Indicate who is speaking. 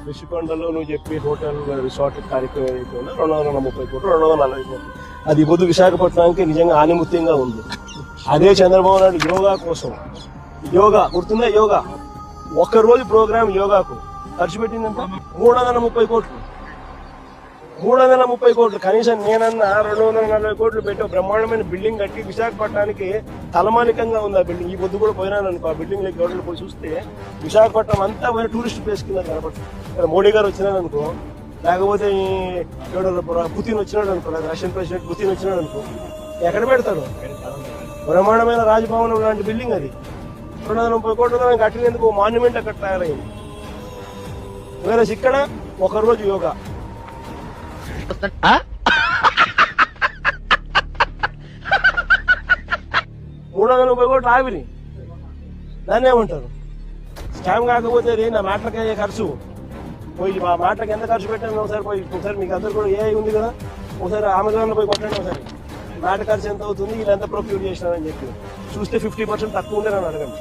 Speaker 1: రిషికొండలో నువ్వు చెప్పి hotel resort కార్యక్రమం ఏదైతే ఉందో 230 కోట్లు 240 కోట్లు అది పొద్దు విశాఖపట్నానికి నిజంగా ఆనిముత్యంగా ఉంది. అదే చంద్రబాబు నాయుడు యోగా కోసం గుర్తుందా? యోగా ఒక్కరోజు ప్రోగ్రామ్ యోగాకు ఖర్చు పెట్టిందంట 330 కోట్లు. 330 కోట్లు. కనీసం నేనన్నా 240 కోట్లు పెట్టి బ్రహ్మాండమైన బిల్డింగ్ కట్టి విశాఖపట్నానికి తలమానికంగా ఉంది ఆ బిల్డింగ్. ఈ పొద్దు కూడా పోయినాను అనుకో ఆ బిల్డింగ్ లెక్క గవర్నమెంట్ పోయి చూస్తే విశాఖపట్నం అంతా పోయిన టూరిస్ట్ ప్లేస్ కింద కనపడుతుంది. ఇక్కడ మోడీ గారు వచ్చినాడు అనుకో, లేకపోతే పుతిన్ వచ్చినాడు అనుకో, లేదా రష్యన్ ప్రెసిడెంట్ పుతిన్ వచ్చినాడు అనుకో, ఎక్కడ పెడతాడు? బ్రహ్మాండమైన రాజభవనం లాంటి బిల్డింగ్ అది 230 కోట్లతో కట్టినందుకు మాన్యుమెంట్ అక్కడ తయారైంది. వేరే ఇక్కడ ఒకరోజు యోగా 330 కోట్లు ఆవిరి. దాన్ని ఏమంటారు? స్కామ్ కాకపోతే అది నా మాటలకి అయ్యే ఖర్చు. పోయి మా మాటలకు ఎంత ఖర్చు పెట్టాను ఒకసారి మీకు అందరు కూడా ఏఐ ఉంది కదా, ఒకసారి అమెజాన్లో పోయి కొట్టండి. ఒకసారి మాట ఖర్చు ఎంత అవుతుంది, వీళ్ళు ఎంత ప్రొక్యూర్ చేసినారని చెప్పి చూస్తే 50% తక్కువ ఉండే నన్ను అడగండి.